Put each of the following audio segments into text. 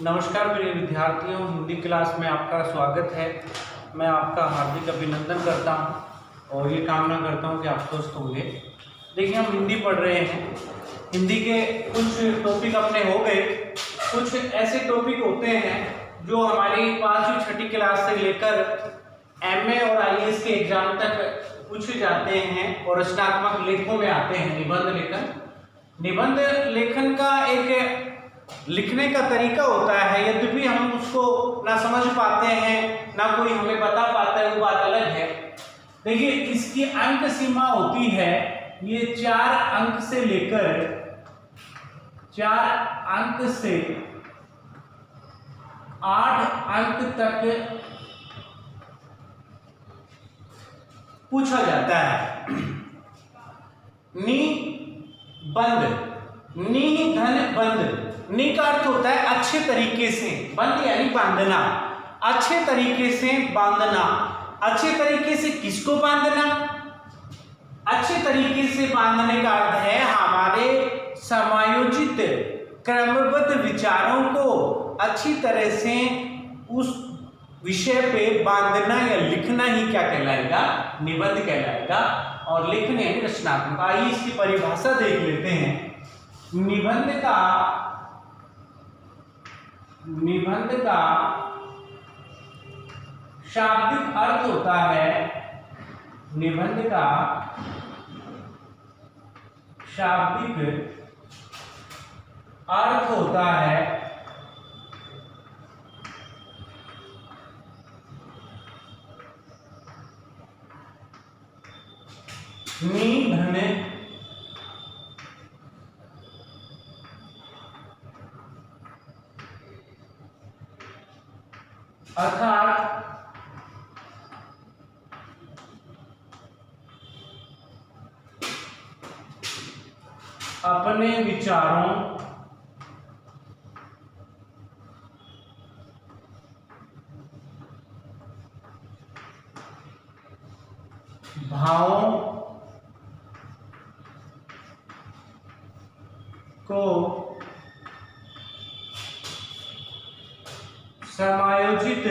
नमस्कार प्रिय विद्यार्थियों, हिंदी क्लास में आपका स्वागत है। मैं आपका हार्दिक अभिनंदन करता हूं और ये कामना करता हूं कि आप स्वस्थ होंगे। देखिए, हम हिंदी पढ़ रहे हैं। हिंदी के कुछ टॉपिक अपने हो गए। कुछ ऐसे टॉपिक होते हैं जो हमारी 5वीं 6ठी क्लास से लेकर एमए और आईएएस के एग्जाम तक पूछे जाते हैं और रचनात्मक लेखों में आते हैं। निबंध लेखन का एक लिखने का तरीका होता है, यद्यपि हम उसको ना समझ पाते हैं ना कोई हमें बता पाता है, वो बात अलग है। देखिए, इसकी अंक सीमा होती है, ये 4 अंक से लेकर 8 अंक तक पूछा जाता है। नि धन बंद। नि का अर्थ होता है अच्छे तरीके से, बंद यानी बांधना, अच्छे तरीके से बांधना। अच्छे तरीके से किसको बांधना? अच्छे तरीके से बांधने का अर्थ है हमारे समायोजित क्रमबद्ध विचारों को अच्छी तरह से उस विषय पे बांधना या लिखना ही क्या कहलाएगा? निबंध कहलाएगा। और लिखने यानी रचनात्मक। आइए इसकी परिभाषा देख लेते हैं। निबंध का शाब्दिक अर्थ होता है, निबंध का शाब्दिक अर्थ होता है निधन अर्थात अपने विचारों भावों को समायोजित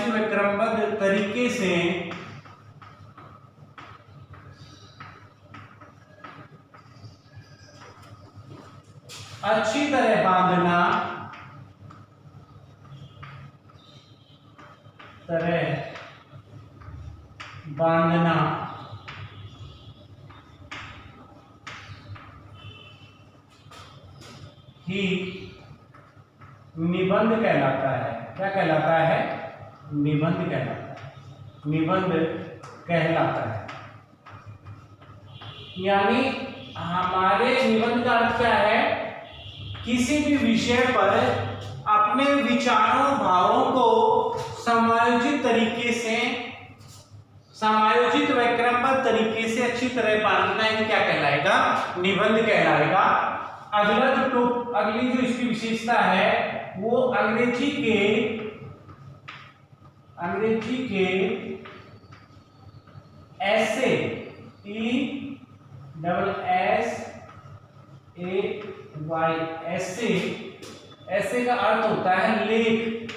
व क्रमबद्ध तरीके से अच्छी तरह बांधना ही निबंध कहलाता है। क्या कहलाता है? निबंध कहलाता है। यानी हमारे निबंध का अर्थ क्या है? किसी भी विषय पर अपने विचारों भावों को समायोजित व क्रमबद्ध तरीके से अच्छी तरह बांधना ही क्या कहलाएगा? निबंध कहलाएगा। अगली जो इसकी विशेषता है वो अंग्रेजी के ऐसे ऐसे का अर्थ होता है लेख।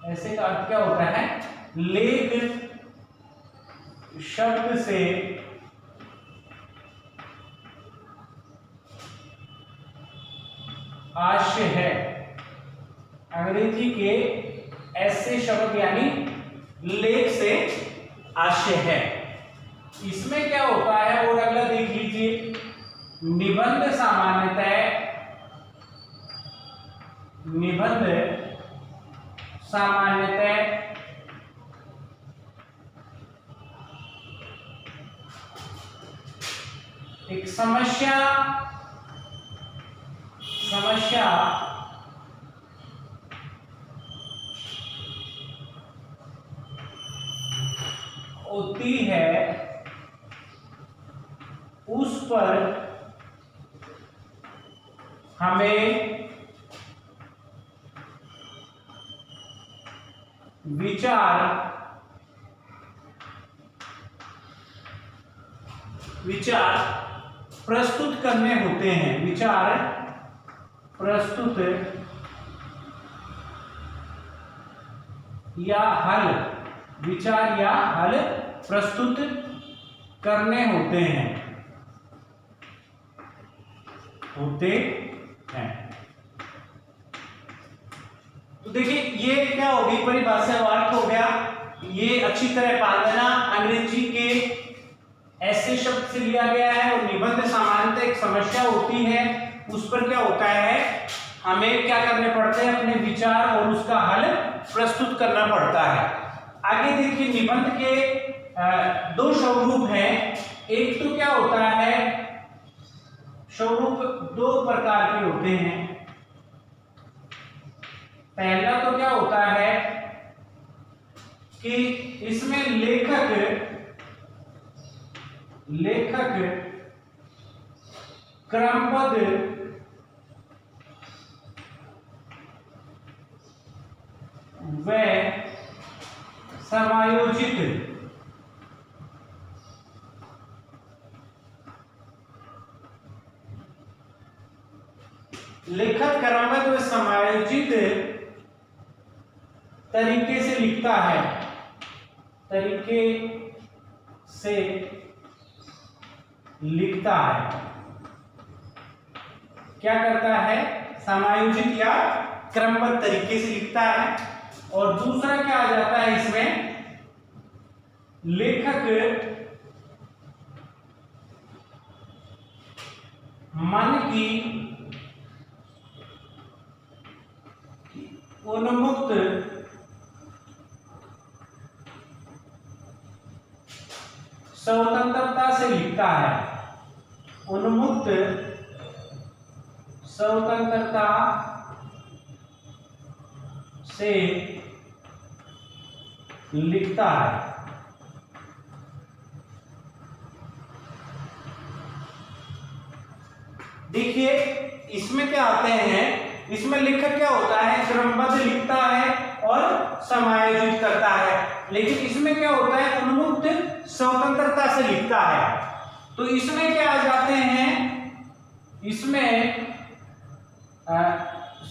ऐसे का अर्थ क्या होता है? लेख शब्द से आशय है। अंग्रेजी के ऐसे शब्द यानी लेख से आशय है। इसमें क्या होता है और अगला देख लीजिए। निबंध सामान्यतः एक समस्या होती है, उस पर हमें विचार प्रस्तुत करने होते हैं। विचार प्रस्तुत या हल, विचार या हल प्रस्तुत करने होते हैं। तो देखिए ये क्या होगी, परिभाषा वाक्य हो गया। ये अच्छी तरह पढ़ लेना, अंग्रेजी के ऐसे शब्द से लिया गया है। और निबंध सामान्यतः एक समस्या होती है, उस पर क्या होता है, हमें क्या करने पड़ते हैं, अपने विचार और उसका हल प्रस्तुत करना पड़ता है। आगे देखिए, निबंध के दो स्वरूप हैं। एक तो क्या होता है, स्वरूप दो प्रकार के होते हैं। पहला तो क्या होता है कि इसमें लेखक क्रमबद्ध व समायोजित तरीके से लिखता है। क्या करता है, समायोजित या क्रमबद्ध तरीके से लिखता है। और दूसरा क्या आ जाता है इसमें, लेखक मन की उन्मुक्त स्वतंत्रता से लिखता है। उन्मुक्त स्वतंत्रता से लिखता है। देखिए इसमें क्या आते हैं, इसमें लेखक क्या होता है, क्रमबद्ध लिखता है और समायोजित करता है। लेकिन इसमें क्या होता है, उन्मुक्त स्वतंत्रता से लिखता है। तो इसमें क्या आ जाते हैं, इसमें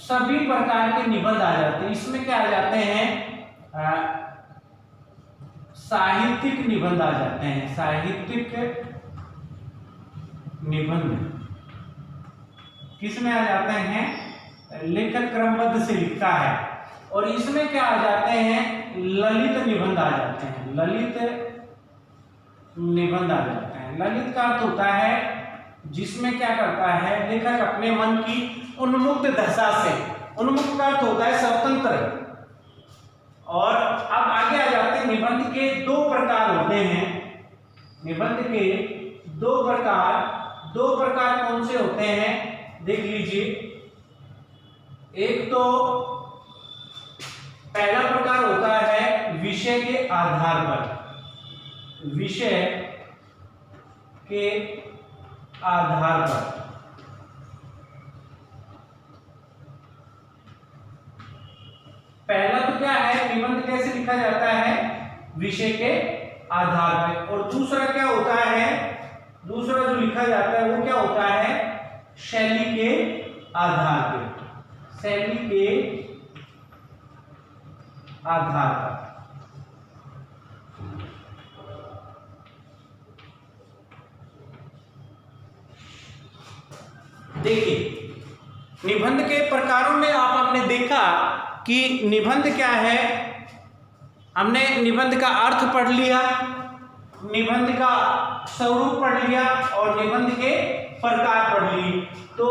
सभी प्रकार के निबंध आ जाते हैं। इसमें क्या आ जाते हैं, साहित्यिक निबंध आ जाते हैं। साहित्यिक निबंध किसमें आ जाते हैं, लेखक क्रमबद्ध से लिखता है। और इसमें क्या आ जाते हैं, ललित निबंध आ जाते हैं। ललित निबंध आ जाते हैं। ललित का अर्थ होता है जिसमें क्या करता है, लेखक अपने मन की उन्मुक्त दशा से, उन्मुक्त का अर्थ होता है स्वतंत्र। और अब आगे आ जाते हैं, निबंध के दो प्रकार होते हैं। निबंध के दो प्रकार कौन से होते हैं, देख लीजिए। एक तो पहला प्रकार होता है विषय के आधार पर। विषय के आधार पर पहला तो क्या है, निबंध कैसे लिखा जाता है, विषय के आधार पर। और दूसरा क्या होता है, दूसरा जो लिखा जाता है वो क्या होता है, शैली के आधार पर। शैली के आधार पर। देखिए निबंध के प्रकारों में आपने देखा कि निबंध क्या है, हमने निबंध का अर्थ पढ़ लिया, निबंध का स्वरूप पढ़ लिया और निबंध के प्रकार पढ़ लिए। तो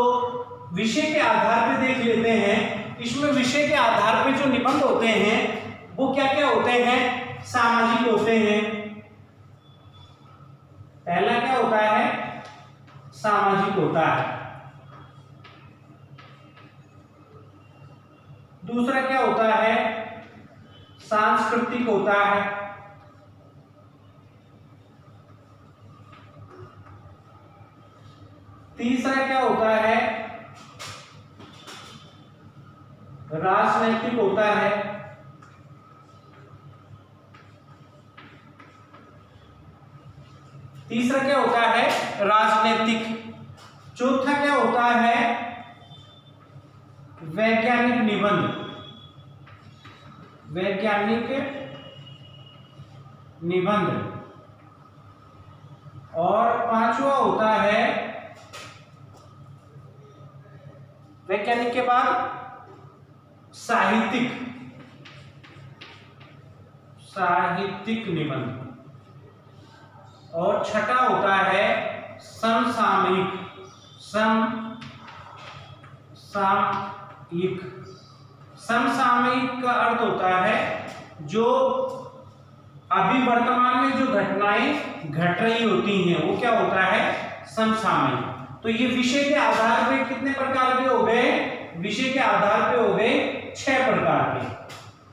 विषय के आधार पे देख लेते हैं। इसमें विषय के आधार पे जो निबंध होते हैं वो क्या क्या होते हैं, सामाजिक होते हैं। पहला क्या होता है, सामाजिक होता है। दूसरा क्या होता है, सांस्कृतिक होता है। तीसरा क्या होता है, राजनैतिक होता है। तीसरा क्या होता है, राजनीतिक। चौथा क्या होता है, वैज्ञानिक निबंध। वैज्ञानिक निबंध। और पांचवा होता है, वैज्ञानिक के बाद साहित्यिक। साहित्यिक निबंध। और छठा होता है समसामयिक। समसामयिक। समसामयिक का अर्थ होता है जो अभी वर्तमान में जो घटनाएं घट रही होती हैं वो क्या होता है, समसामयिक। तो ये विषय के आधार पे कितने प्रकार के हो गए, विषय के आधार पे हो गए 6 प्रकार के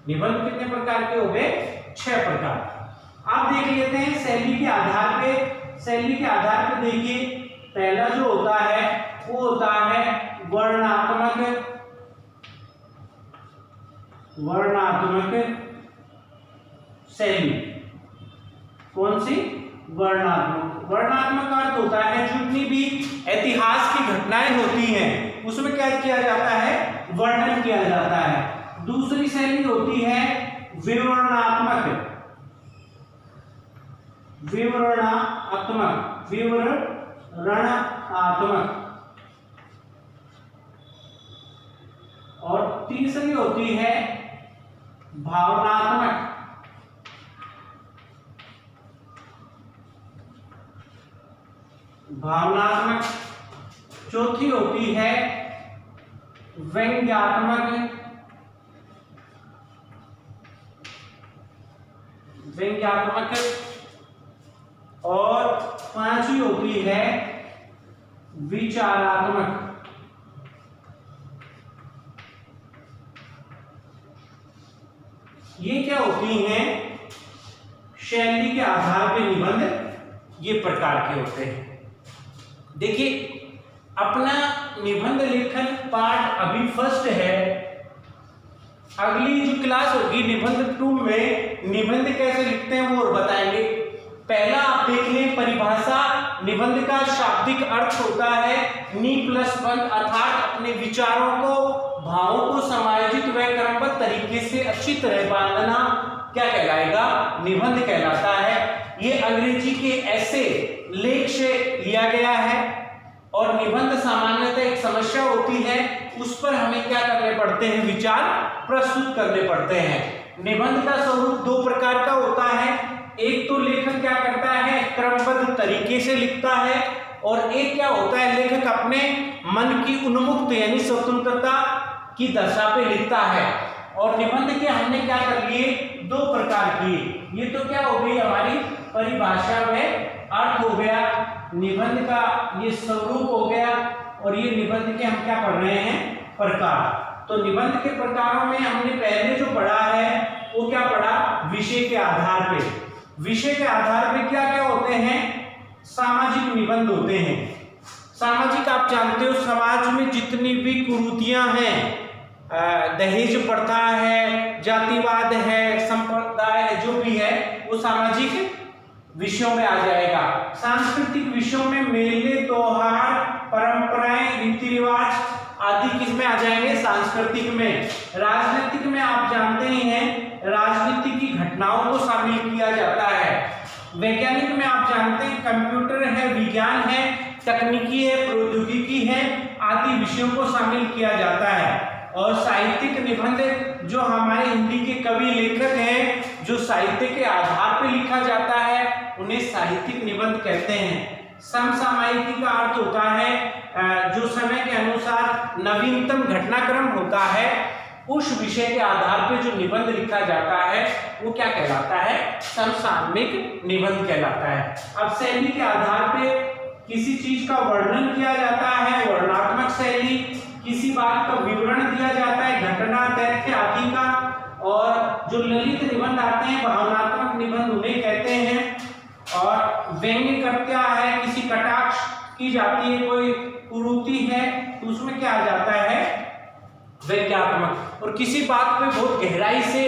निबंध। कितने प्रकार के हो गए, 6 प्रकार। आप देख लेते हैं शैली के आधार पे। शैली के आधार पे देखिए, पहला जो होता है वो होता है वर्णनात्मक। वर्णनात्मक शैली। कौन सी, वर्णनात्मक। वर्णनात्मक का अर्थ होता है जितनी भी ऐतिहास की घटनाएं होती हैं उसमें क्या किया जाता है, वर्णन किया जाता है। दूसरी शैली होती है विवरणात्मक। विवरणात्मक। विवरणात्मक। और तीसरी होती है भावनात्मक। भावनात्मक। चौथी होती है व्यंग्यात्मक। व्यंग्यात्मक। और पांचवी होती है विचारात्मक। ये क्या होती हैं, शैली के आधार पे निबंध ये प्रकार के होते हैं। देखिए अपना निबंध लेखन पार्ट अभी फर्स्ट है। अगली जो क्लास होगी निबंध 2 में निबंध कैसे लिखते हैं वो और बताएंगे। पहला आप देख लें परिभाषा। निबंध का शाब्दिक अर्थ होता है नि+1 अर्थात अपने विचारों को, भावों को समायोजित व क्रमबद्ध तरीके से अच्छी तरह बांधना क्या कहलाएगा, निबंध कहलाता है। ये अंग्रेजी के ऐसे लेख से लिया गया है। और निबंध सामान्यतः एक समस्या होती है, उस पर हमें क्या करने पड़ते हैं, विचार प्रस्तुत करने पड़ते हैं। निबंध का स्वरूप 2 प्रकार का होता है। एक तो लेखक क्या करता है, क्रमबद्ध तरीके से लिखता है। और एक क्या होता है, लेखक अपने मन की उन्मुक्त यानी स्वतंत्रता की दशा पे लिखता है। और निबंध के हमने क्या कर लिए, 2 प्रकार किए। ये तो क्या हो गई हमारी परिभाषा में अर्थ हो गया, निबंध का ये स्वरूप हो गया। और ये निबंध के हम क्या पढ़ रहे हैं, प्रकार। तो निबंध के प्रकारों में हमने पहले जो पढ़ा है वो क्या पढ़ा, विषय के आधार पे। विषय के आधार पे क्या क्या होते हैं, सामाजिक निबंध होते हैं। सामाजिक आप जानते हो, समाज में जितनी भी कुरीतियां हैं, दहेज प्रथा है, जातिवाद है, संप्रदाय है, जो भी है वो सामाजिक विषयों में आ जाएगा। सांस्कृतिक विषयों में मेले, त्योहार, परंपराएं, रीति रिवाज आदि किस में आ जाएंगे, सांस्कृतिक में। राजनीतिक में आप जानते ही हैं राजनीति की घटनाओं को शामिल किया जाता है। वैज्ञानिक में आप जानते हैं कंप्यूटर है, विज्ञान है, तकनीकी है, प्रौद्योगिकी है आदि विषयों को शामिल किया जाता है। और साहित्यिक निबंध जो हमारे हिंदी के कवि लेखक हैं, जो साहित्य के आधार पर लिखा जाता है उन्हें साहित्यिक निबंध कहते हैं। समसामयिकी का अर्थ होता है जो समय के अनुसार नवीनतम घटनाक्रम होता है, उस विषय के आधार पर जो निबंध लिखा जाता है वो क्या कहलाता है, समसामयिक निबंध कहलाता है। अब शैली के आधार पे किसी चीज का वर्णन किया जाता है, वर्णनात्मक शैली। किसी बात का विवरण दिया जाता है, घटना, तथ्य आदि का। और जो ललित निबंध आते हैं, भावनात्मक निबंध उन्हें कहते हैं। और व्यंग्य कृत्या है, किसी कटाक्ष की जाती है, कोई कुरीति है तो उसमें क्या आ जाता है, व्यंग्यात्मक। और किसी बात पे बहुत गहराई से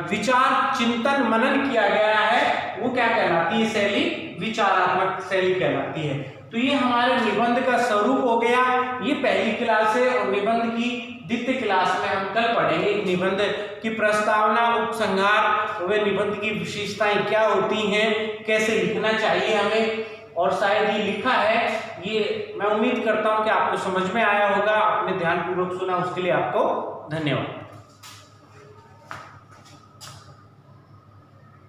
विचार, चिंतन, मनन किया गया है वो क्या कहलाता कहलाती है शैली, विचारात्मक शैली कहलाती है। तो ये हमारे निबंध का स्वरूप हो गया। ये पहली क्लास है और निबंध की द्वितीय क्लास में हम कल पढ़ेंगे निबंध की प्रस्तावना, उपसंहार, वे निबंध की विशेषताएं क्या होती हैं, कैसे लिखना चाहिए हमें, और शायद ये लिखा है, ये मैं उम्मीद करता हूं कि आपको समझ में आया होगा। आपने ध्यानपूर्वक सुना, उसके लिए आपको धन्यवाद।